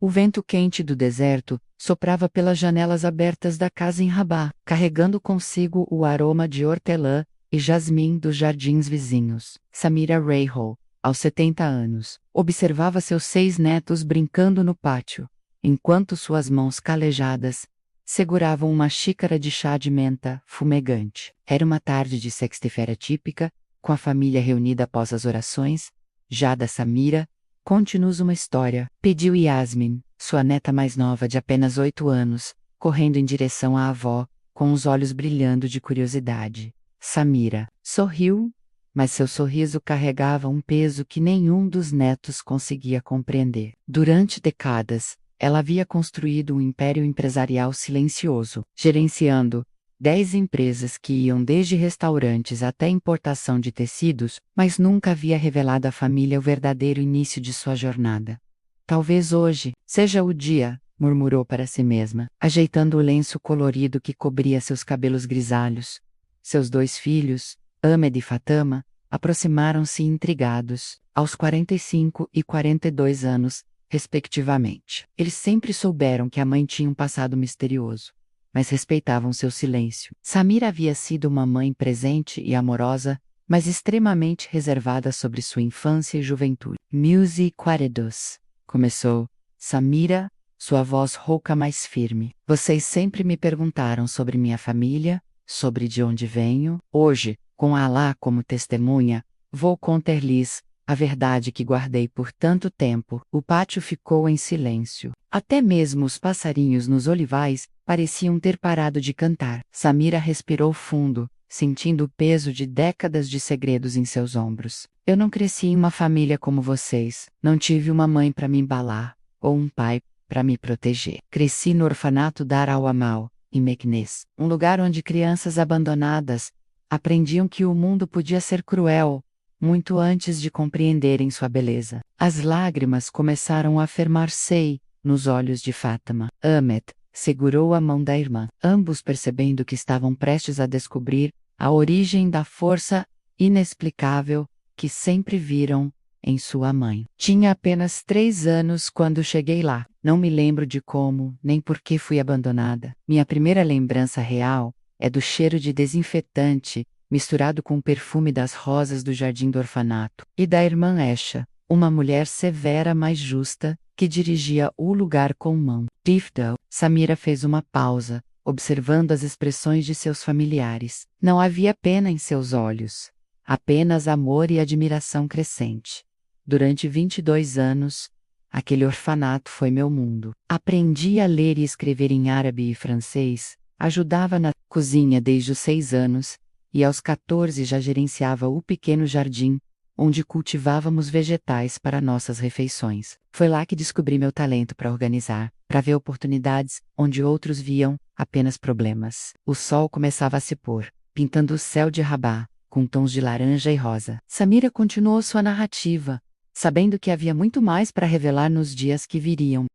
O vento quente do deserto soprava pelas janelas abertas da casa em Rabá, carregando consigo o aroma de hortelã e jasmim dos jardins vizinhos. Samira Rahal, aos 70 anos, observava seus 6 netos brincando no pátio, enquanto suas mãos calejadas seguravam uma xícara de chá de menta fumegante. Era uma tarde de sexta-feira típica, com a família reunida após as orações. Jada Samira, conte-nos uma história, pediu Yasmin, sua neta mais nova de apenas 8 anos, correndo em direção à avó, com os olhos brilhando de curiosidade. Samira sorriu, mas seu sorriso carregava um peso que nenhum dos netos conseguia compreender. Durante décadas, ela havia construído um império empresarial silencioso, gerenciando 10 empresas que iam desde restaurantes até importação de tecidos, mas nunca havia revelado à família o verdadeiro início de sua jornada. Talvez hoje seja o dia, murmurou para si mesma, ajeitando o lenço colorido que cobria seus cabelos grisalhos. Seus 2 filhos, Ahmed e Fatama, aproximaram-se intrigados, aos 45 e 42 anos, respectivamente. Eles sempre souberam que a mãe tinha um passado misterioso, mas respeitavam seu silêncio. Samira havia sido uma mãe presente e amorosa, mas extremamente reservada sobre sua infância e juventude. Music Quaredos, começou Samira, sua voz rouca mais firme. Vocês sempre me perguntaram sobre minha família, sobre de onde venho. Hoje, com Alá como testemunha, vou contar-lhes a verdade que guardei por tanto tempo. O pátio ficou em silêncio. Até mesmo os passarinhos nos olivais pareciam ter parado de cantar. Samira respirou fundo, sentindo o peso de décadas de segredos em seus ombros. Eu não cresci em uma família como vocês. Não tive uma mãe para me embalar, ou um pai para me proteger. Cresci no orfanato Dar al-Amal, em Meknès, um lugar onde crianças abandonadas aprendiam que o mundo podia ser cruel, muito antes de compreenderem sua beleza. As lágrimas começaram a fermar-se nos olhos de Fátima. Ahmed segurou a mão da irmã, ambos percebendo que estavam prestes a descobrir a origem da força inexplicável que sempre viram em sua mãe. Tinha apenas 3 anos quando cheguei lá. Não me lembro de como, nem por que fui abandonada. Minha primeira lembrança real é do cheiro de desinfetante misturado com o perfume das rosas do jardim do orfanato, e da irmã Esha, uma mulher severa mas justa, que dirigia o lugar com mão. Tifdal, Samira fez uma pausa, observando as expressões de seus familiares. Não havia pena em seus olhos, apenas amor e admiração crescente. Durante 22 anos, aquele orfanato foi meu mundo. Aprendi a ler e escrever em árabe e francês, ajudava na cozinha desde os 6 anos, e aos 14 já gerenciava o pequeno jardim, onde cultivávamos vegetais para nossas refeições. Foi lá que descobri meu talento para organizar, para ver oportunidades onde outros viam apenas problemas. O sol começava a se pôr, pintando o céu de Rabá, com tons de laranja e rosa. Samira continuou sua narrativa, sabendo que havia muito mais para revelar nos dias que viriam.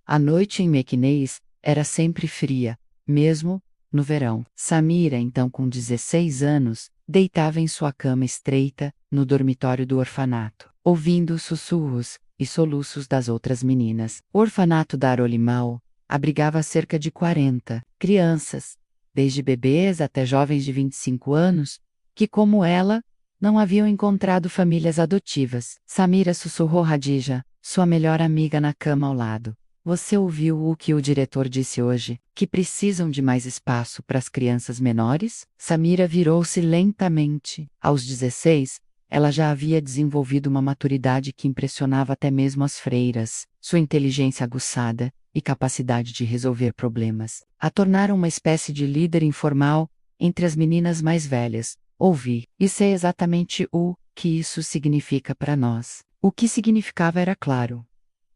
A noite em Meknès era sempre fria, mesmo no verão. Samira, então com 16 anos, deitava em sua cama estreita, no dormitório do orfanato, ouvindo os sussurros e soluços das outras meninas. O orfanato Dar al-Amal abrigava cerca de 40 crianças, desde bebês até jovens de 25 anos, que como ela, não haviam encontrado famílias adotivas. Samira sussurrou Hadija, sua melhor amiga, na cama ao lado. Você ouviu o que o diretor disse hoje, que precisam de mais espaço para as crianças menores? Samira virou-se lentamente. Aos 16, ela já havia desenvolvido uma maturidade que impressionava até mesmo as freiras. Sua inteligência aguçada e capacidade de resolver problemas a tornaram uma espécie de líder informal entre as meninas mais velhas. Ouvi, e sei exatamente o que isso significa para nós. O que significava era claro.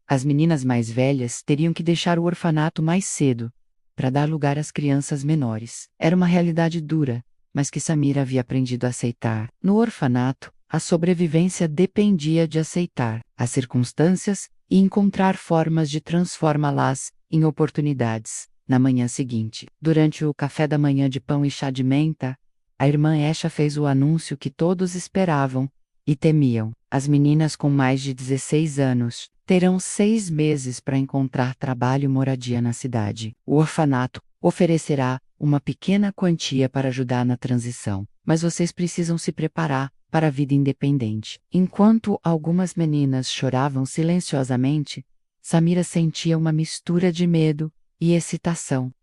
As meninas mais velhas teriam que deixar o orfanato mais cedo, para dar lugar às crianças menores. Era uma realidade dura, mas que Samira havia aprendido a aceitar. No orfanato, a sobrevivência dependia de aceitar as circunstâncias e encontrar formas de transformá-las em oportunidades. Na manhã seguinte, durante o café da manhã de pão e chá de menta, a irmã Esha fez o anúncio que todos esperavam e temiam. As meninas com mais de 16 anos Terão 6 meses para encontrar trabalho e moradia na cidade. O orfanato oferecerá uma pequena quantia para ajudar na transição, mas vocês precisam se preparar para a vida independente. Enquanto algumas meninas choravam silenciosamente, Samira sentia uma mistura de medo e excitação.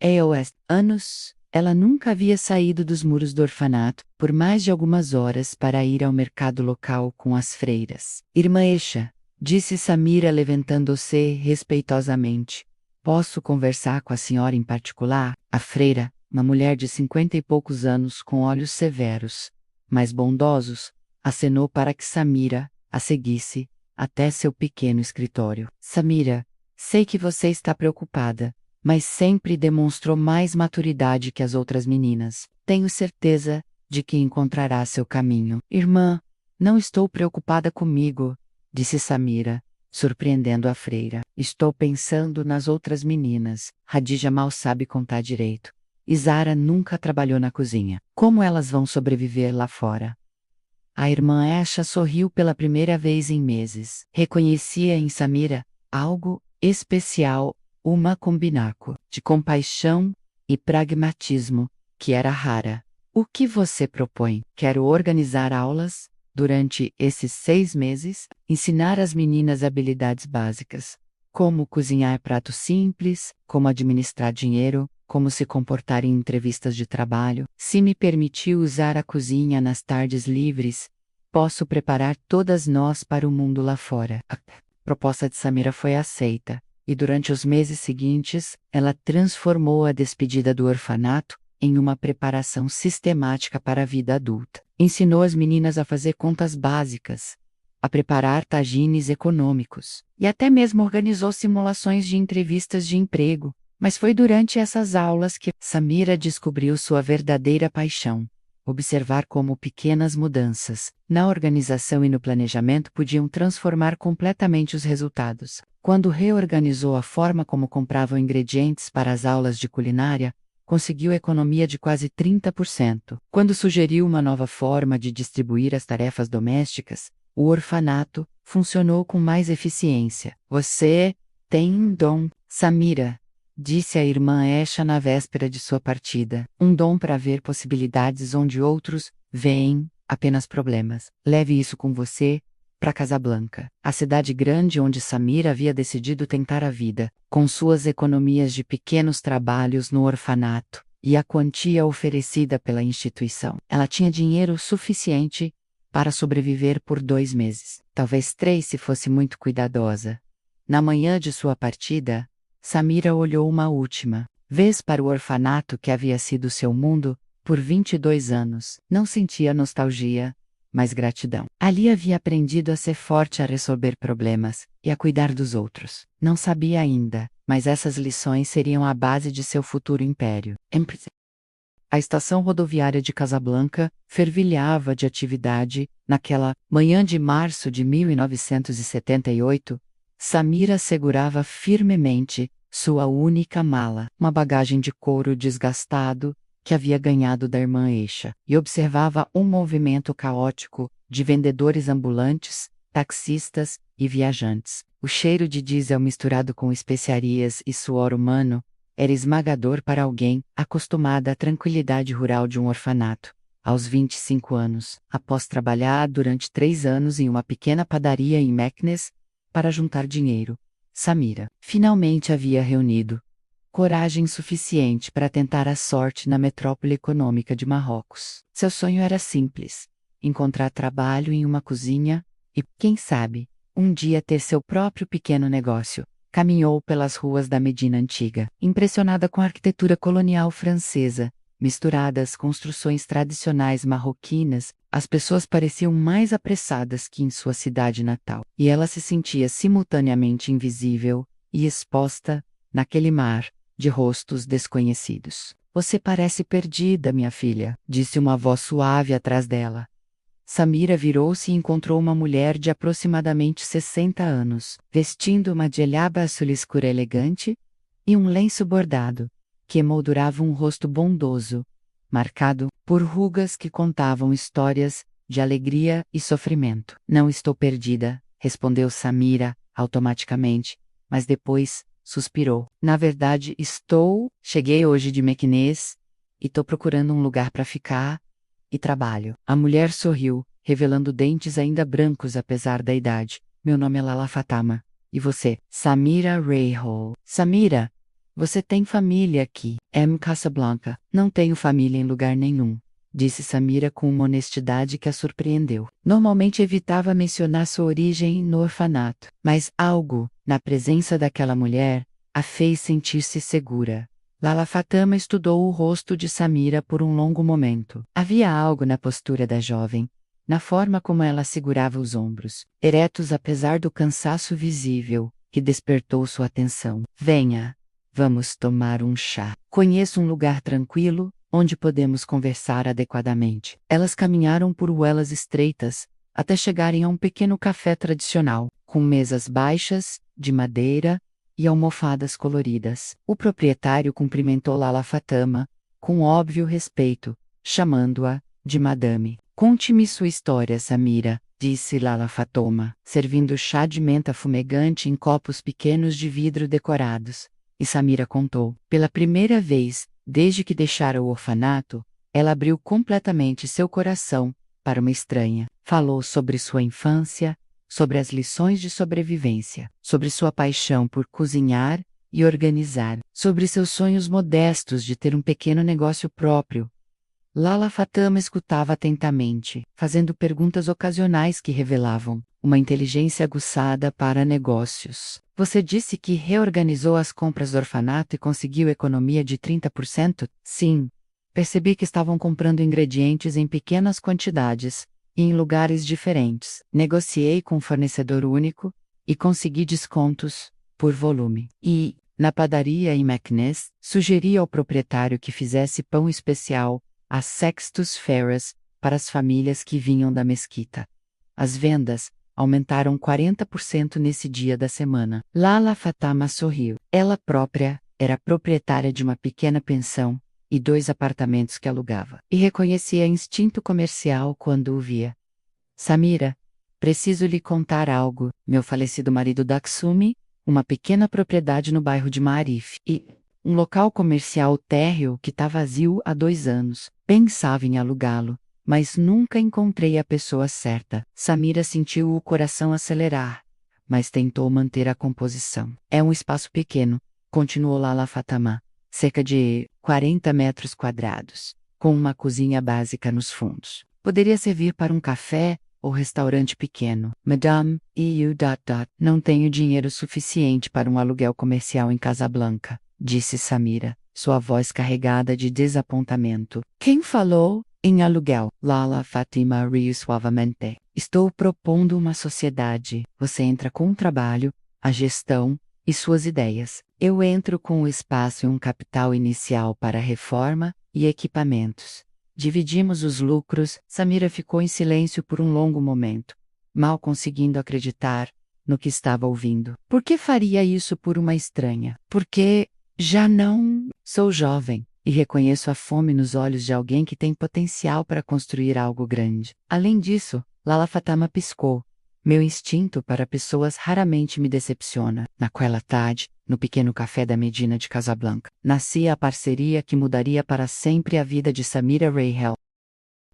Anos. Ela nunca havia saído dos muros do orfanato por mais de algumas horas para ir ao mercado local com as freiras. Irmã Esha, disse Samira levantando-se respeitosamente. Posso conversar com a senhora em particular? A freira, uma mulher de 50 e poucos anos com olhos severos, mas bondosos, acenou para que Samira a seguisse até seu pequeno escritório. Samira, sei que você está preocupada, mas sempre demonstrou mais maturidade que as outras meninas. Tenho certeza de que encontrará seu caminho. Irmã, não estou preocupada comigo, disse Samira, surpreendendo a freira. Estou pensando nas outras meninas. Hadija mal sabe contar direito. E Zara nunca trabalhou na cozinha. Como elas vão sobreviver lá fora? A irmã Esha sorriu pela primeira vez em meses. Reconhecia em Samira algo especial, uma combinaco de compaixão e pragmatismo, que era rara. O que você propõe? Quero organizar aulas durante esses 6 meses, ensinar às meninas habilidades básicas, como cozinhar pratos simples, como administrar dinheiro, como se comportar em entrevistas de trabalho. Se me permitir usar a cozinha nas tardes livres, posso preparar todas nós para o mundo lá fora. A proposta de Samira foi aceita, e durante os meses seguintes, ela transformou a despedida do orfanato em uma preparação sistemática para a vida adulta. Ensinou as meninas a fazer contas básicas, a preparar tagines econômicos, e até mesmo organizou simulações de entrevistas de emprego. Mas foi durante essas aulas que Samira descobriu sua verdadeira paixão: observar como pequenas mudanças na organização e no planejamento podiam transformar completamente os resultados. Quando reorganizou a forma como compravam ingredientes para as aulas de culinária, conseguiu economia de quase 30%. Quando sugeriu uma nova forma de distribuir as tarefas domésticas, o orfanato funcionou com mais eficiência. Você tem um dom, Samira, disse a irmã Esha na véspera de sua partida. Um dom para ver possibilidades onde outros veem apenas problemas. Leve isso com você para Casablanca, a cidade grande onde Samira havia decidido tentar a vida, com suas economias de pequenos trabalhos no orfanato e a quantia oferecida pela instituição. Ela tinha dinheiro suficiente para sobreviver por 2 meses, talvez 3 se fosse muito cuidadosa. Na manhã de sua partida, Samira olhou uma última vez para o orfanato que havia sido seu mundo por 22 anos. Não sentia nostalgia, mas gratidão. Ali havia aprendido a ser forte, a resolver problemas e a cuidar dos outros. Não sabia ainda, mas essas lições seriam a base de seu futuro império. A estação rodoviária de Casablanca fervilhava de atividade. Naquela manhã de março de 1978, Samira segurava firmemente sua única mala, uma bagagem de couro desgastado que havia ganhado da irmã Esha, e observava um movimento caótico de vendedores ambulantes, taxistas e viajantes. O cheiro de diesel misturado com especiarias e suor humano era esmagador para alguém acostumada à tranquilidade rural de um orfanato. Aos 25 anos, após trabalhar durante 3 anos em uma pequena padaria em Meknes para juntar dinheiro, Samira finalmente havia reunido coragem suficiente para tentar a sorte na metrópole econômica de Marrocos. Seu sonho era simples: encontrar trabalho em uma cozinha e, quem sabe, um dia ter seu próprio pequeno negócio. Caminhou pelas ruas da Medina antiga, impressionada com a arquitetura colonial francesa, misturada às construções tradicionais marroquinas. As pessoas pareciam mais apressadas que em sua cidade natal, e ela se sentia simultaneamente invisível e exposta naquele mar de rostos desconhecidos. Você parece perdida, minha filha, disse uma voz suave atrás dela. Samira virou-se e encontrou uma mulher de aproximadamente 60 anos, vestindo uma djellaba azul escura elegante e um lenço bordado, que emoldurava um rosto bondoso, marcado por rugas que contavam histórias de alegria e sofrimento. Não estou perdida, respondeu Samira, automaticamente, mas depois suspirou. Na verdade, cheguei hoje de Meknès e tô procurando um lugar para ficar e trabalho. A mulher sorriu, revelando dentes ainda brancos apesar da idade. Meu nome é Lala Fatama. E você? Samira Rahol. Samira, você tem família aqui. Casablanca. Não tenho família em lugar nenhum, disse Samira com uma honestidade que a surpreendeu. Normalmente evitava mencionar sua origem no orfanato, mas algo, na presença daquela mulher, a fez sentir-se segura. Lala Fatama estudou o rosto de Samira por um longo momento. Havia algo na postura da jovem, na forma como ela segurava os ombros, eretos apesar do cansaço visível, que despertou sua atenção. Venha, vamos tomar um chá. Conheço um lugar tranquilo, onde podemos conversar adequadamente. Elas caminharam por ruelas estreitas, até chegarem a um pequeno café tradicional, com mesas baixas, de madeira, e almofadas coloridas. O proprietário cumprimentou Lala Fatama, com óbvio respeito, chamando-a de Madame. Conte-me sua história, Samira, disse Lala Fatoma, servindo chá de menta fumegante em copos pequenos de vidro decorados. E Samira contou. Pela primeira vez, desde que deixara o orfanato, ela abriu completamente seu coração para uma estranha. Falou sobre sua infância, sobre as lições de sobrevivência, sobre sua paixão por cozinhar e organizar, sobre seus sonhos modestos de ter um pequeno negócio próprio. Lala Fatama escutava atentamente, fazendo perguntas ocasionais que revelavam uma inteligência aguçada para negócios. Você disse que reorganizou as compras do orfanato e conseguiu economia de 30%? Sim. Percebi que estavam comprando ingredientes em pequenas quantidades e em lugares diferentes. Negociei com um fornecedor único e consegui descontos por volume. E, na padaria em Meknès, sugeri ao proprietário que fizesse pão especial a Sextus Ferras para as famílias que vinham da mesquita. As vendas aumentaram 40% nesse dia da semana. Lala Fatama sorriu. Ela própria era proprietária de uma pequena pensão e 2 apartamentos que alugava. E reconhecia instinto comercial quando o via. Samira, preciso lhe contar algo. Meu falecido marido Daksumi, uma pequena propriedade no bairro de Maarif, e um local comercial térreo que está vazio há 2 anos. Pensava em alugá-lo, mas nunca encontrei a pessoa certa. Samira sentiu o coração acelerar, mas tentou manter a composição. É um espaço pequeno, continuou Lala Fatama, cerca de 40 metros quadrados, com uma cozinha básica nos fundos. Poderia servir para um café ou restaurante pequeno. Madame, não tenho dinheiro suficiente para um aluguel comercial em Casablanca, disse Samira, sua voz carregada de desapontamento. Quem falou em aluguel? Lala Fatama riu suavemente. Estou propondo uma sociedade. Você entra com o trabalho, a gestão e suas ideias. Eu entro com o espaço e um capital inicial para reforma e equipamentos. Dividimos os lucros. Samira ficou em silêncio por um longo momento, mal conseguindo acreditar no que estava ouvindo. Por que faria isso por uma estranha? Porque já não sou jovem e reconheço a fome nos olhos de alguém que tem potencial para construir algo grande. Além disso, Lala Fatama piscou. Meu instinto para pessoas raramente me decepciona. Naquela tarde, no pequeno café da Medina de Casablanca, nascia a parceria que mudaria para sempre a vida de Samira Rahel.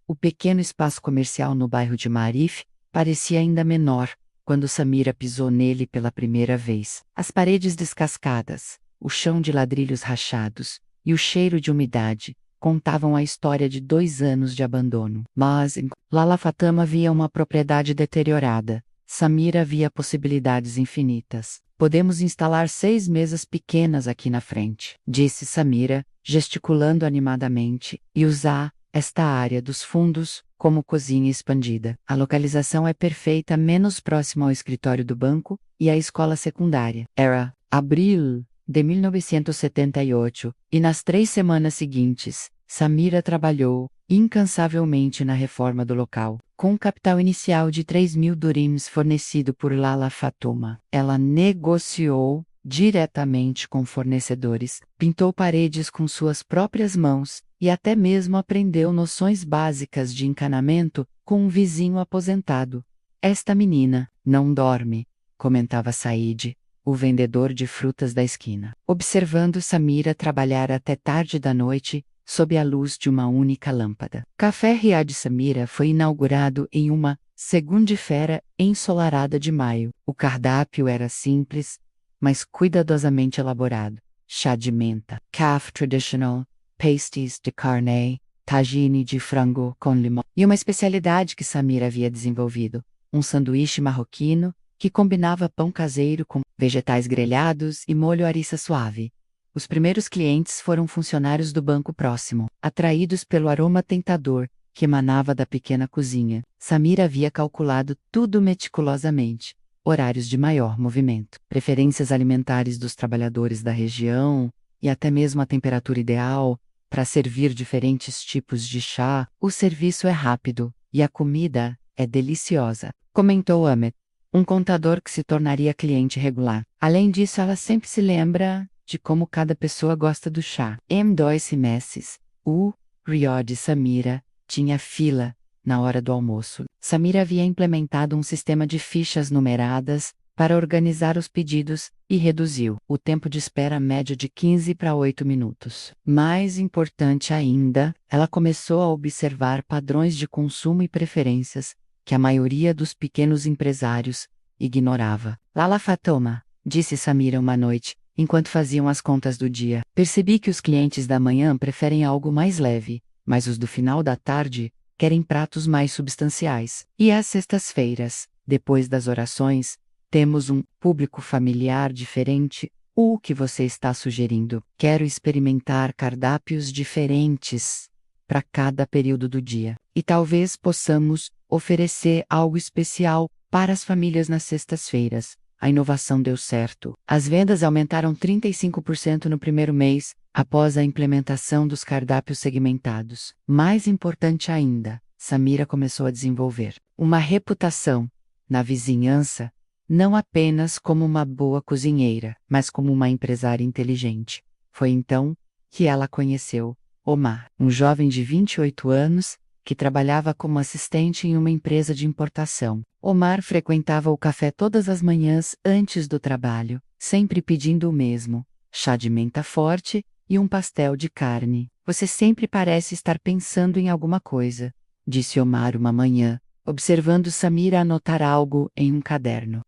O pequeno espaço comercial no bairro de Maarif parecia ainda menor quando Samira pisou nele pela primeira vez. As paredes descascadas, o chão de ladrilhos rachados e o cheiro de umidade contavam a história de 2 anos de abandono. Mas Lala Fatama via uma propriedade deteriorada. Samira via possibilidades infinitas. Podemos instalar 6 mesas pequenas aqui na frente, disse Samira, gesticulando animadamente, e usar esta área dos fundos como cozinha expandida. A localização é perfeita, menos próxima ao escritório do banco e à escola secundária. Era abril de 1978, e nas 3 semanas seguintes, Samira trabalhou incansavelmente na reforma do local. Com um capital inicial de 3.000 durims fornecido por Lala Fatoma, ela negociou diretamente com fornecedores, pintou paredes com suas próprias mãos e até mesmo aprendeu noções básicas de encanamento com um vizinho aposentado. Esta menina não dorme, comentava Said, o vendedor de frutas da esquina, observando Samira trabalhar até tarde da noite, sob a luz de uma única lâmpada. Café Riad Samira foi inaugurado em uma segunda-feira ensolarada de maio. O cardápio era simples, mas cuidadosamente elaborado. Chá de menta, café traditional, pasties de carne, tagine de frango com limão. E uma especialidade que Samira havia desenvolvido, um sanduíche marroquino que combinava pão caseiro com vegetais grelhados e molho harissa suave. Os primeiros clientes foram funcionários do banco próximo, atraídos pelo aroma tentador que emanava da pequena cozinha. Samira havia calculado tudo meticulosamente: horários de maior movimento, preferências alimentares dos trabalhadores da região e até mesmo a temperatura ideal para servir diferentes tipos de chá. O serviço é rápido e a comida é deliciosa, comentou Ahmed, um contador que se tornaria cliente regular. Além disso, ela sempre se lembra de como cada pessoa gosta do chá. Em 2 meses, o Riad Samira tinha fila na hora do almoço. Samira havia implementado um sistema de fichas numeradas para organizar os pedidos e reduziu o tempo de espera médio de 15 para 8 minutos. Mais importante ainda, ela começou a observar padrões de consumo e preferências que a maioria dos pequenos empresários ignorava. Lala Fatoma, disse Samira uma noite, enquanto faziam as contas do dia. Percebi que os clientes da manhã preferem algo mais leve, mas os do final da tarde querem pratos mais substanciais. E às sextas-feiras, depois das orações, temos um público familiar diferente. O que você está sugerindo? Quero experimentar cardápios diferentes para cada período do dia. E talvez possamos oferecer algo especial para as famílias nas sextas-feiras. A inovação deu certo. As vendas aumentaram 35% no primeiro mês, após a implementação dos cardápios segmentados. Mais importante ainda, Samira começou a desenvolver uma reputação na vizinhança, não apenas como uma boa cozinheira, mas como uma empresária inteligente. Foi então que ela conheceu Omar, um jovem de 28 anos, que trabalhava como assistente em uma empresa de importação. Omar frequentava o café todas as manhãs antes do trabalho, sempre pedindo o mesmo: chá de menta forte e um pastel de carne. Você sempre parece estar pensando em alguma coisa, disse Omar uma manhã, observando Samira anotar algo em um caderno.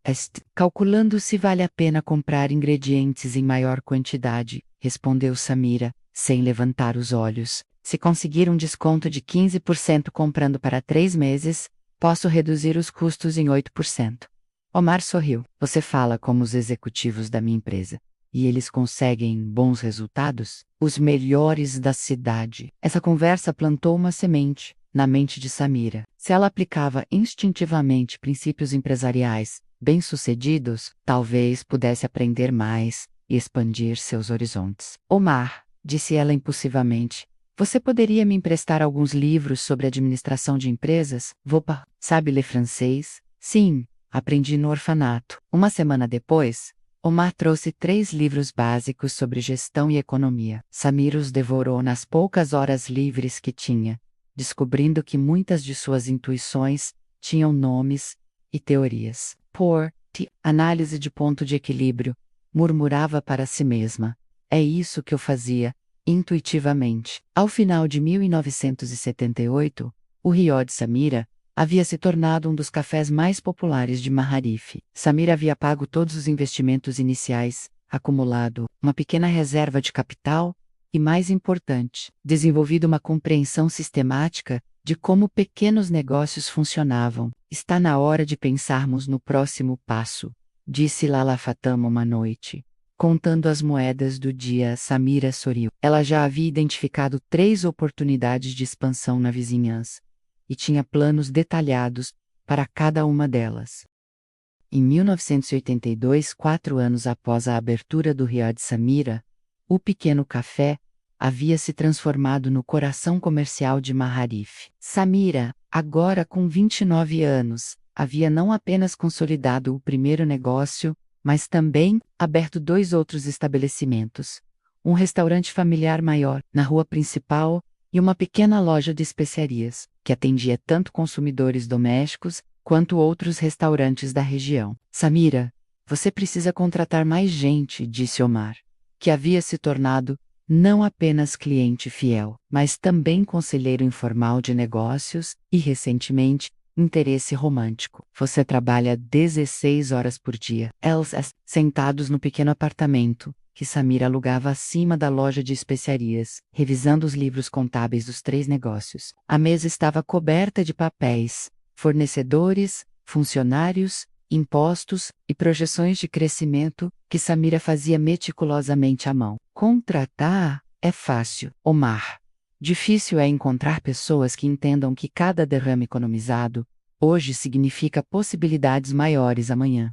Calculando se vale a pena comprar ingredientes em maior quantidade, respondeu Samira, sem levantar os olhos. Se conseguir um desconto de 15% comprando para 3 meses, posso reduzir os custos em 8%. Omar sorriu. Você fala como os executivos da minha empresa. E eles conseguem bons resultados? Os melhores da cidade. Essa conversa plantou uma semente na mente de Samira. Se ela aplicava instintivamente princípios empresariais bem-sucedidos, talvez pudesse aprender mais e expandir seus horizontes. Omar, disse ela impulsivamente, você poderia me emprestar alguns livros sobre administração de empresas? Sabe ler francês? Sim, aprendi no orfanato. Uma semana depois, Omar trouxe 3 livros básicos sobre gestão e economia. Samira os devorou nas poucas horas livres que tinha, descobrindo que muitas de suas intuições tinham nomes e teorias. Análise de ponto de equilíbrio, murmurava para si mesma. É isso que eu fazia, intuitivamente. Ao final de 1978, o Riad Samira havia se tornado um dos cafés mais populares de Maharif. Samira havia pago todos os investimentos iniciais, acumulado uma pequena reserva de capital e, mais importante, desenvolvido uma compreensão sistemática de como pequenos negócios funcionavam. Está na hora de pensarmos no próximo passo, disse Lala Fatama uma noite. Contando as moedas do dia, Samira sorriu. Ela já havia identificado 3 oportunidades de expansão na vizinhança e tinha planos detalhados para cada uma delas. Em 1982, 4 anos após a abertura do Riad Samira, o pequeno café havia se transformado no coração comercial de Maharif. Samira, agora com 29 anos, havia não apenas consolidado o primeiro negócio, mas também aberto 2 outros estabelecimentos, um restaurante familiar maior na rua principal e uma pequena loja de especiarias, que atendia tanto consumidores domésticos quanto outros restaurantes da região. Samira, Você precisa contratar mais gente, disse Omar, que havia se tornado não apenas cliente fiel, mas também conselheiro informal de negócios e, recentemente, interesse romântico. Você trabalha 16 horas por dia. Eles sentados no pequeno apartamento que Samira alugava acima da loja de especiarias, revisando os livros contábeis dos 3 negócios. A mesa estava coberta de papéis, fornecedores, funcionários, impostos e projeções de crescimento que Samira fazia meticulosamente à mão. Contratar é fácil, Omar. Difícil é encontrar pessoas que entendam que cada derrame economizado hoje significa possibilidades maiores amanhã.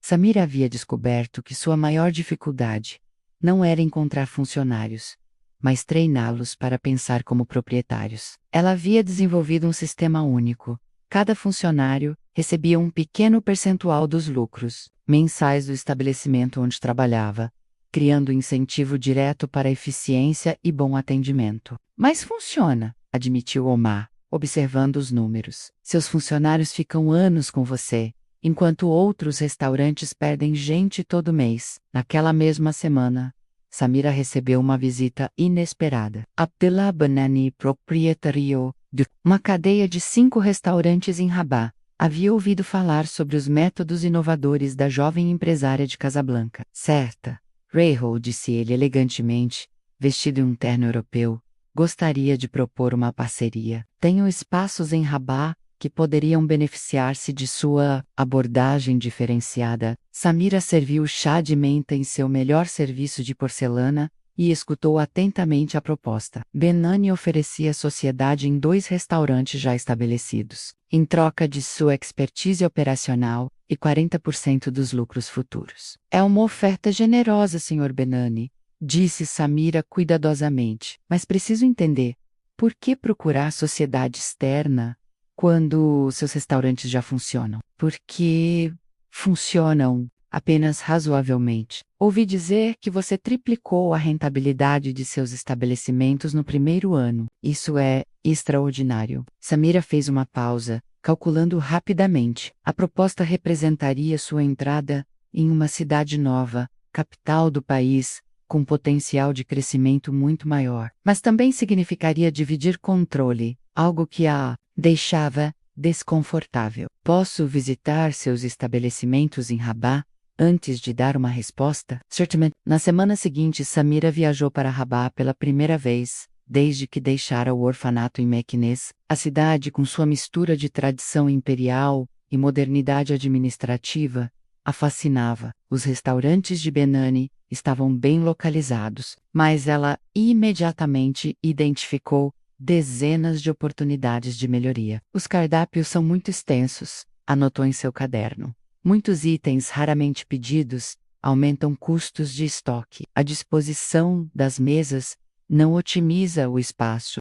Samira havia descoberto que sua maior dificuldade não era encontrar funcionários, mas treiná-los para pensar como proprietários. Ela havia desenvolvido um sistema único. Cada funcionário recebia um pequeno percentual dos lucros mensais do estabelecimento onde trabalhava, criando incentivo direto para eficiência e bom atendimento. Mas funciona, admitiu Omar, observando os números. Seus funcionários ficam anos com você, enquanto outros restaurantes perdem gente todo mês. Naquela mesma semana, Samira recebeu uma visita inesperada. Abdullah Banani, proprietário de uma cadeia de 5 restaurantes em Rabat, havia ouvido falar sobre os métodos inovadores da jovem empresária de Casablanca. Certa, Rahul, disse ele elegantemente, vestido em um terno europeu, gostaria de propor uma parceria. Tenho espaços em Rabat que poderiam beneficiar-se de sua abordagem diferenciada. Samira serviu chá de menta em seu melhor serviço de porcelana e escutou atentamente a proposta. Benani oferecia sociedade em 2 restaurantes já estabelecidos, em troca de sua expertise operacional e 40% dos lucros futuros. É uma oferta generosa, Sr. Benani, disse Samira cuidadosamente, mas preciso entender, por que procurar sociedade externa quando seus restaurantes já funcionam? Porque funcionam apenas razoavelmente. Ouvi dizer que você triplicou a rentabilidade de seus estabelecimentos no primeiro ano. Isso é extraordinário. Samira fez uma pausa, calculando rapidamente. A proposta representaria sua entrada em uma cidade nova, capital do país, com potencial de crescimento muito maior. Mas também significaria dividir controle, algo que a deixava desconfortável. Posso visitar seus estabelecimentos em Rabat antes de dar uma resposta? Certamente. Na semana seguinte, Samira viajou para Rabat pela primeira vez, desde que deixara o orfanato em Meknès. A cidade, com sua mistura de tradição imperial e modernidade administrativa, a fascinava. Os restaurantes de Benani estavam bem localizados, mas ela imediatamente identificou dezenas de oportunidades de melhoria. Os cardápios são muito extensos, anotou em seu caderno. Muitos itens raramente pedidos aumentam custos de estoque. A disposição das mesas não otimiza o espaço.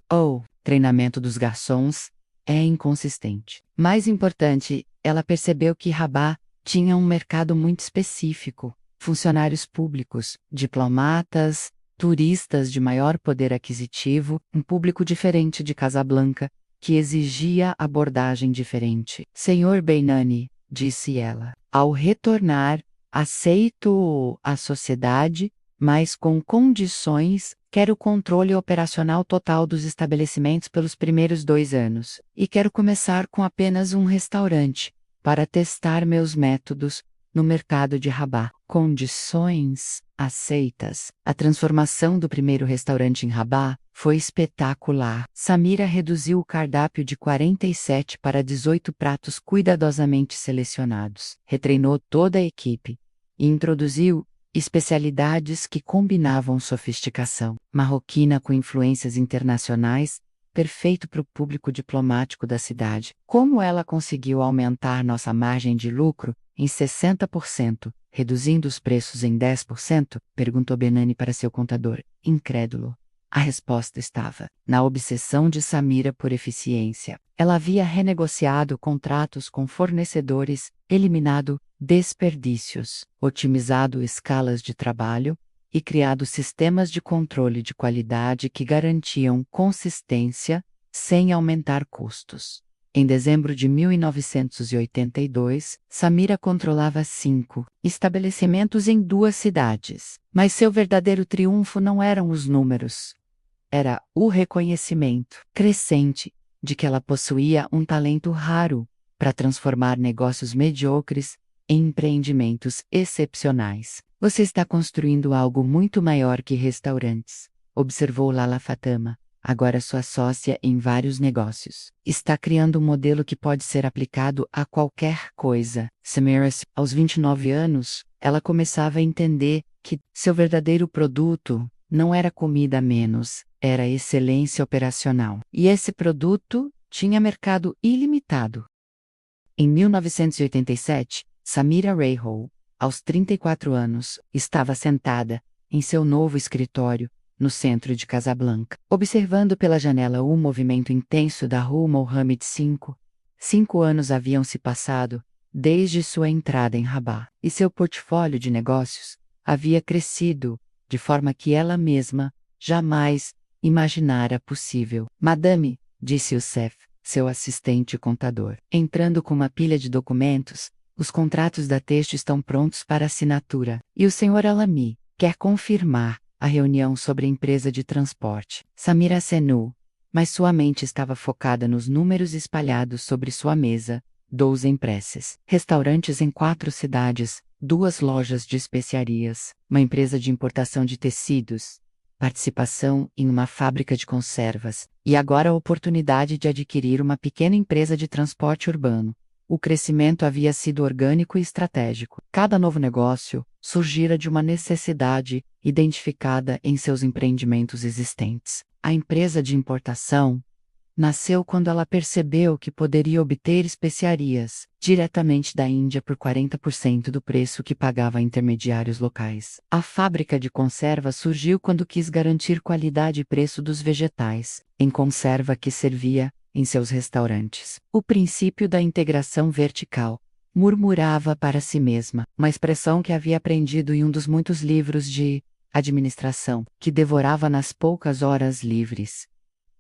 Treinamento dos garçons é inconsistente. Mais importante, ela percebeu que Rabat tinha um mercado muito específico. Funcionários públicos, diplomatas, turistas de maior poder aquisitivo, um público diferente de Casablanca, que exigia abordagem diferente. Senhor Benani, disse ela, ao retornar, aceito a sociedade, mas com condições. Quero o controle operacional total dos estabelecimentos pelos primeiros 2 anos, e quero começar com apenas um restaurante, para testar meus métodos no mercado de Rabat. Condições aceitas. A transformação do primeiro restaurante em Rabat foi espetacular. Samira reduziu o cardápio de 47 para 18 pratos cuidadosamente selecionados. Retreinou toda a equipe e introduziu especialidades que combinavam sofisticação marroquina com influências internacionais, perfeito para o público diplomático da cidade. Como ela conseguiu aumentar nossa margem de lucro em 60%, reduzindo os preços em 10%? Perguntou Benani para seu contador, incrédulo. A resposta estava na obsessão de Samira por eficiência. Ela havia renegociado contratos com fornecedores, eliminado desperdícios, otimizado escalas de trabalho e criado sistemas de controle de qualidade que garantiam consistência sem aumentar custos. Em dezembro de 1982, Samira controlava 5 estabelecimentos em 2 cidades. Mas seu verdadeiro triunfo não eram os números. Era o reconhecimento crescente de que ela possuía um talento raro para transformar negócios medíocres em empreendimentos excepcionais. Você está construindo algo muito maior que restaurantes, observou Lala Fatama, agora sua sócia em vários negócios. Está criando um modelo que pode ser aplicado a qualquer coisa. Samira, aos 29 anos, ela começava a entender que seu verdadeiro produto não era comida menos, era excelência operacional. E esse produto tinha mercado ilimitado. Em 1987, Samira Rahol, aos 34 anos, estava sentada em seu novo escritório, no centro de Casablanca, observando pela janela o movimento intenso da Rua Mohammed V. 5 anos haviam se passado desde sua entrada em Rabat, e seu portfólio de negócios havia crescido de forma que ela mesma jamais imaginara possível. Madame, disse Youssef, seu assistente contador, entrando com uma pilha de documentos, os contratos da Texto estão prontos para assinatura. E o Sr. Alami quer confirmar a reunião sobre a empresa de transporte. Samira acenou, mas sua mente estava focada nos números espalhados sobre sua mesa, 12 empresas, restaurantes em 4 cidades, 2 lojas de especiarias, uma empresa de importação de tecidos, participação em uma fábrica de conservas, e agora a oportunidade de adquirir uma pequena empresa de transporte urbano. O crescimento havia sido orgânico e estratégico. Cada novo negócio surgira de uma necessidade identificada em seus empreendimentos existentes. A empresa de importação nasceu quando ela percebeu que poderia obter especiarias diretamente da Índia por 40% do preço que pagava a intermediários locais. A fábrica de conserva surgiu quando quis garantir qualidade e preço dos vegetais em conserva que servia em seus restaurantes. O princípio da integração vertical, murmurava para si mesma, uma expressão que havia aprendido em um dos muitos livros de administração que devorava nas poucas horas livres.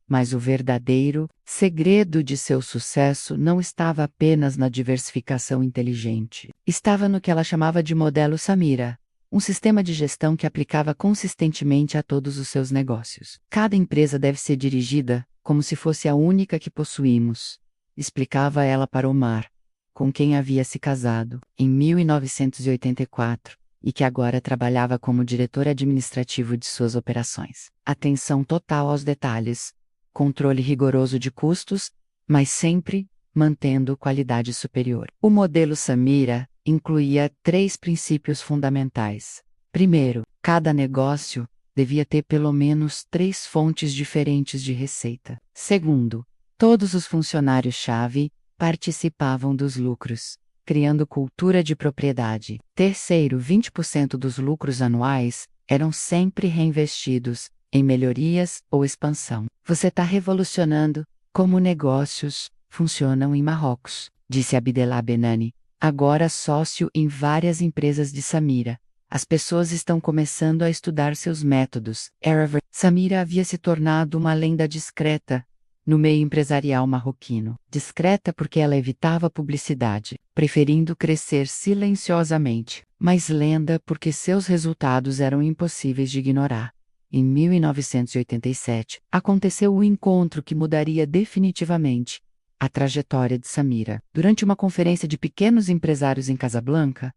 Mas o verdadeiro segredo de seu sucesso não estava apenas na diversificação inteligente. Estava no que ela chamava de modelo Samira, um sistema de gestão que aplicava consistentemente a todos os seus negócios. Cada empresa deve ser dirigida como se fosse a única que possuímos, explicava ela para Omar, com quem havia se casado em 1984 e que agora trabalhava como diretor administrativo de suas operações. Atenção total aos detalhes, controle rigoroso de custos, mas sempre mantendo qualidade superior. O modelo Samira incluía 3 princípios fundamentais. Primeiro, cada negócio devia ter pelo menos 3 fontes diferentes de receita. Segundo, todos os funcionários-chave participavam dos lucros, criando cultura de propriedade. Terceiro, 20% dos lucros anuais eram sempre reinvestidos em melhorias ou expansão. Você está revolucionando como negócios funcionam em Marrocos, disse Abdellah Benani, agora sócio em várias empresas de Samira. As pessoas estão começando a estudar seus métodos. Samira havia se tornado uma lenda discreta no meio empresarial marroquino. Discreta porque ela evitava publicidade, preferindo crescer silenciosamente, mas lenda porque seus resultados eram impossíveis de ignorar. Em 1987, aconteceu o encontro que mudaria definitivamente a trajetória de Samira. Durante uma conferência de pequenos empresários em Casablanca,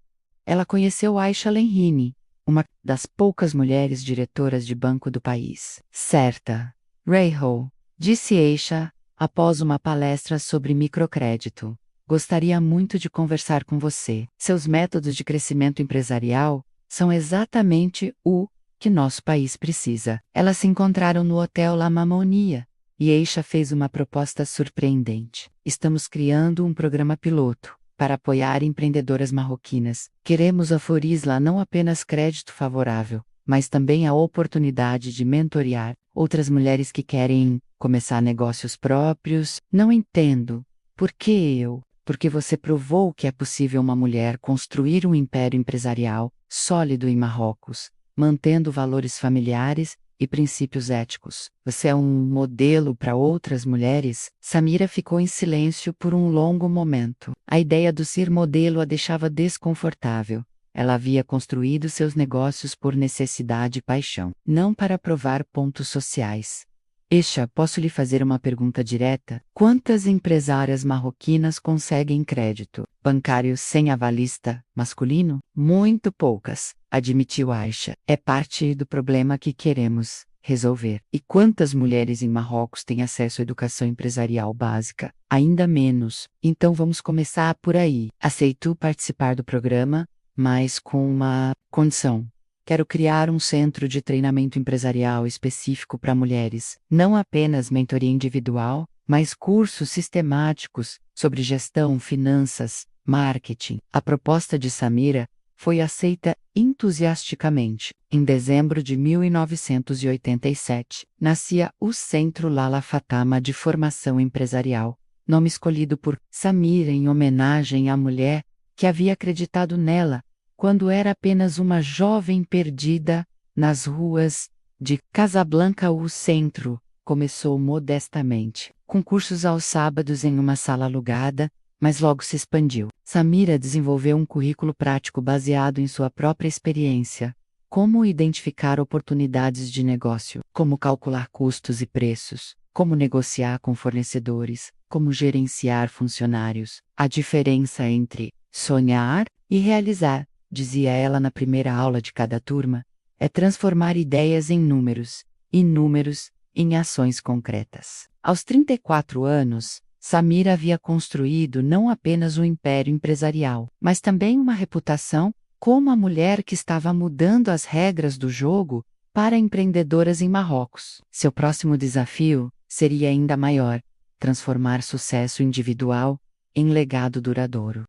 ela conheceu Aisha Lenhini, uma das poucas mulheres diretoras de banco do país. Certa, Rahol, disse Aisha, após uma palestra sobre microcrédito, gostaria muito de conversar com você. Seus métodos de crescimento empresarial são exatamente o que nosso país precisa. Elas se encontraram no Hotel La Mamounia, e Aisha fez uma proposta surpreendente. Estamos criando um programa piloto para apoiar empreendedoras marroquinas. Queremos oferecer não apenas crédito favorável, mas também a oportunidade de mentorear outras mulheres que querem começar negócios próprios. Não entendo. Por que eu? Porque você provou que é possível uma mulher construir um império empresarial sólido em Marrocos, mantendo valores familiares e princípios éticos. Você é um modelo para outras mulheres? Samira ficou em silêncio por um longo momento. A ideia do ser modelo a deixava desconfortável. Ela havia construído seus negócios por necessidade e paixão, não para provar pontos sociais. Eixa, posso lhe fazer uma pergunta direta? Quantas empresárias marroquinas conseguem crédito bancário sem avalista masculino? Muito poucas, admitiu Aisha. É parte do problema que queremos resolver. E quantas mulheres em Marrocos têm acesso à educação empresarial básica? Ainda menos. Então vamos começar por aí. Aceitou participar do programa, mas com uma condição. Quero criar um centro de treinamento empresarial específico para mulheres, não apenas mentoria individual, mas cursos sistemáticos sobre gestão, finanças, marketing. A proposta de Samira foi aceita entusiasticamente. Em dezembro de 1987, nascia o Centro Lala Fatama de Formação Empresarial, nome escolhido por Samira em homenagem à mulher que havia acreditado nela quando era apenas uma jovem perdida nas ruas de Casablanca. O centro começou modestamente, com cursos aos sábados em uma sala alugada, mas logo se expandiu. Samira desenvolveu um currículo prático baseado em sua própria experiência. Como identificar oportunidades de negócio, como calcular custos e preços, como negociar com fornecedores, como gerenciar funcionários. A diferença entre sonhar e realizar, dizia ela na primeira aula de cada turma, é transformar ideias em números, e números em ações concretas. Aos 34 anos, Samira havia construído não apenas um império empresarial, mas também uma reputação como a mulher que estava mudando as regras do jogo para empreendedoras em Marrocos. Seu próximo desafio seria ainda maior: transformar sucesso individual em legado duradouro.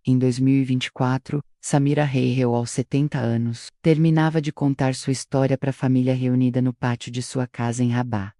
Em 2024, Samira Reichel, aos 70 anos, terminava de contar sua história para a família reunida no pátio de sua casa em Rabat.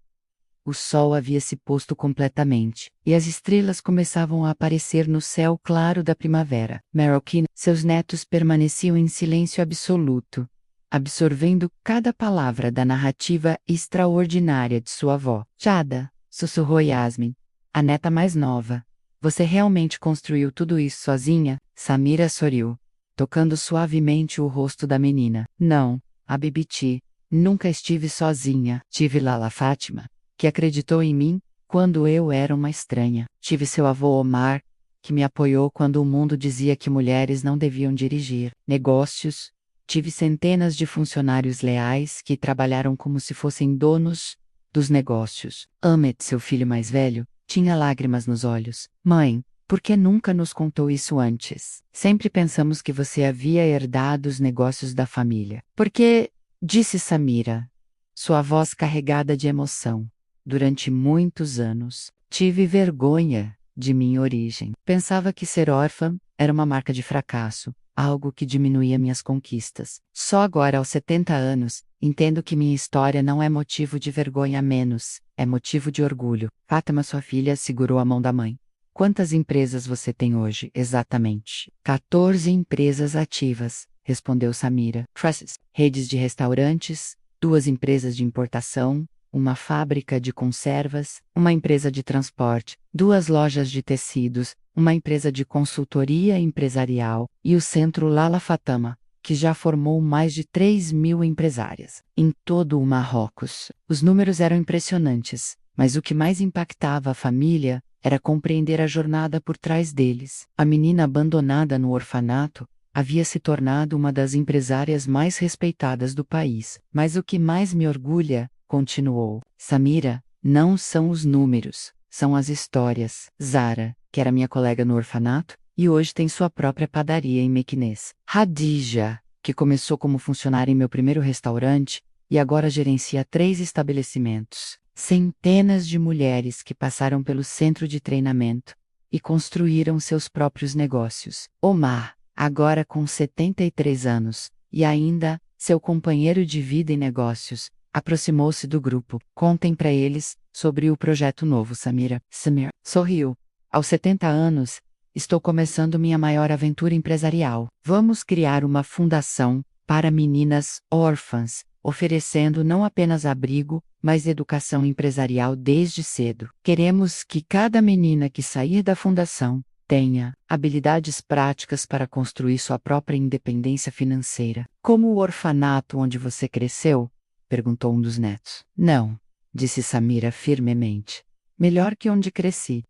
O sol havia se posto completamente, e as estrelas começavam a aparecer no céu claro da primavera. Marroquina, seus netos permaneciam em silêncio absoluto, absorvendo cada palavra da narrativa extraordinária de sua avó. Jada, sussurrou Yasmin, a neta mais nova. Você realmente construiu tudo isso sozinha? Samira sorriu, tocando suavemente o rosto da menina. Não, Habibti, nunca estive sozinha. Tive Lala Fátima, que acreditou em mim quando eu era uma estranha. Tive seu avô Omar, que me apoiou quando o mundo dizia que mulheres não deviam dirigir negócios. Tive centenas de funcionários leais que trabalharam como se fossem donos dos negócios. Ahmed, seu filho mais velho, tinha lágrimas nos olhos. Mãe, por que nunca nos contou isso antes? Sempre pensamos que você havia herdado os negócios da família. Porque, disse Samira, sua voz carregada de emoção, durante muitos anos, tive vergonha de minha origem. Pensava que ser órfã era uma marca de fracasso, algo que diminuía minhas conquistas. Só agora, aos 70 anos, entendo que minha história não é motivo de vergonha menos, é motivo de orgulho. Fátima, sua filha, segurou a mão da mãe. Quantas empresas você tem hoje, exatamente? 14 empresas ativas, respondeu Samira. Trusses, redes de restaurantes, 2 empresas de importação, uma fábrica de conservas, uma empresa de transporte, 2 lojas de tecidos, uma empresa de consultoria empresarial e o Centro Lala Fatama, que já formou mais de 3.000 empresárias em todo o Marrocos. Os números eram impressionantes, mas o que mais impactava a família era compreender a jornada por trás deles. A menina abandonada no orfanato havia se tornado uma das empresárias mais respeitadas do país. Mas o que mais me orgulha, continuou Samira, não são os números, são as histórias. Zara, que era minha colega no orfanato, e hoje tem sua própria padaria em Mequinez. Hadija, que começou como funcionária em meu primeiro restaurante e agora gerencia 3 estabelecimentos. Centenas de mulheres que passaram pelo centro de treinamento e construíram seus próprios negócios. Omar, agora com 73 anos, e ainda seu companheiro de vida e negócios, aproximou-se do grupo. Contem para eles sobre o projeto novo, Samira. Samir sorriu. Aos 70 anos, estou começando minha maior aventura empresarial. Vamos criar uma fundação para meninas órfãs oferecendo não apenas abrigo, mas educação empresarial desde cedo. Queremos que cada menina que sair da fundação tenha habilidades práticas para construir sua própria independência financeira. Como o orfanato onde você cresceu? Perguntou um dos netos. Não, disse Samira firmemente. Melhor que onde cresci.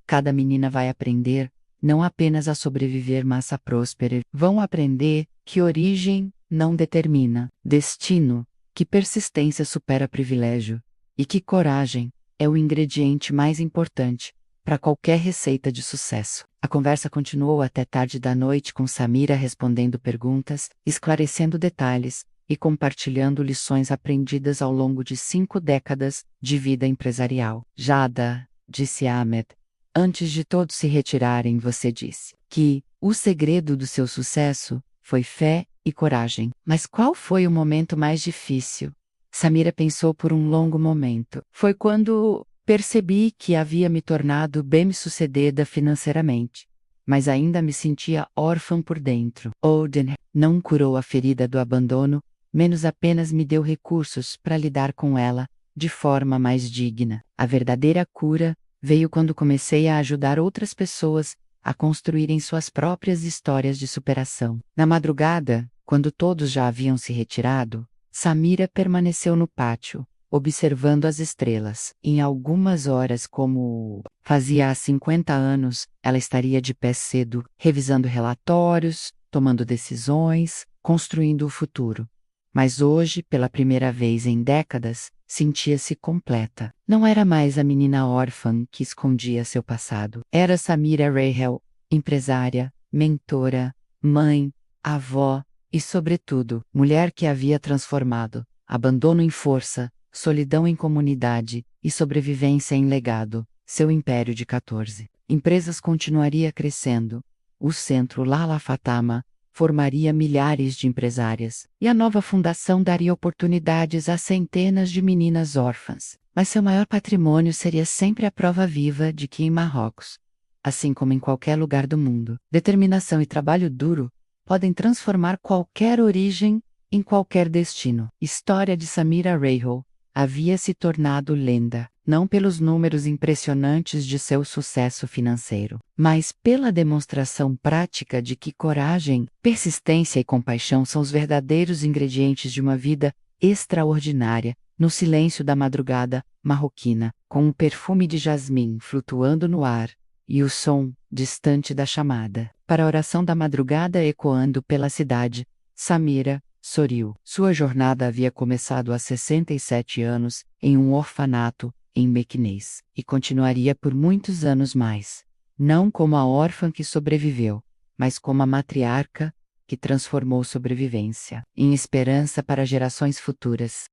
Cada menina vai aprender, não apenas a sobreviver, mas a prosperar. Vão aprender que origem não determina destino, que persistência supera privilégio, e que coragem é o ingrediente mais importante para qualquer receita de sucesso. A conversa continuou até tarde da noite, com Samira respondendo perguntas, esclarecendo detalhes e compartilhando lições aprendidas ao longo de 5 décadas de vida empresarial. Jada, disse Ahmed, antes de todos se retirarem, você disse que o segredo do seu sucesso foi fé e coragem. Mas qual foi o momento mais difícil? Samira pensou por um longo momento. Foi quando percebi que havia me tornado bem-sucedida financeiramente, mas ainda me sentia órfã por dentro. Oden não curou a ferida do abandono, menos apenas me deu recursos para lidar com ela de forma mais digna. A verdadeira cura veio quando comecei a ajudar outras pessoas a construírem suas próprias histórias de superação. Na madrugada, quando todos já haviam se retirado, Samira permaneceu no pátio, observando as estrelas. Em algumas horas, como fazia há 50 anos, ela estaria de pé cedo, revisando relatórios, tomando decisões, construindo o futuro. Mas hoje, pela primeira vez em décadas, sentia-se completa. Não era mais a menina órfã que escondia seu passado. Era Samira Rahel, empresária, mentora, mãe, avó e, sobretudo, mulher que havia transformado abandono em força, solidão em comunidade e sobrevivência em legado, seu império de 14 empresas continuaria crescendo. O centro Lala Fatama formaria milhares de empresárias, e a nova fundação daria oportunidades a centenas de meninas órfãs. Mas seu maior patrimônio seria sempre a prova viva de que em Marrocos, assim como em qualquer lugar do mundo, determinação e trabalho duro podem transformar qualquer origem em qualquer destino. História de Samira Rahel havia se tornado lenda, não pelos números impressionantes de seu sucesso financeiro, mas pela demonstração prática de que coragem, persistência e compaixão são os verdadeiros ingredientes de uma vida extraordinária. No silêncio da madrugada marroquina, com o perfume de jasmim flutuando no ar e o som distante da chamada para a oração da madrugada ecoando pela cidade, Samira sorriu. Sua jornada havia começado há 67 anos, em um orfanato, em Mequinez, e continuaria por muitos anos mais. Não como a órfã que sobreviveu, mas como a matriarca que transformou sobrevivência em esperança para gerações futuras.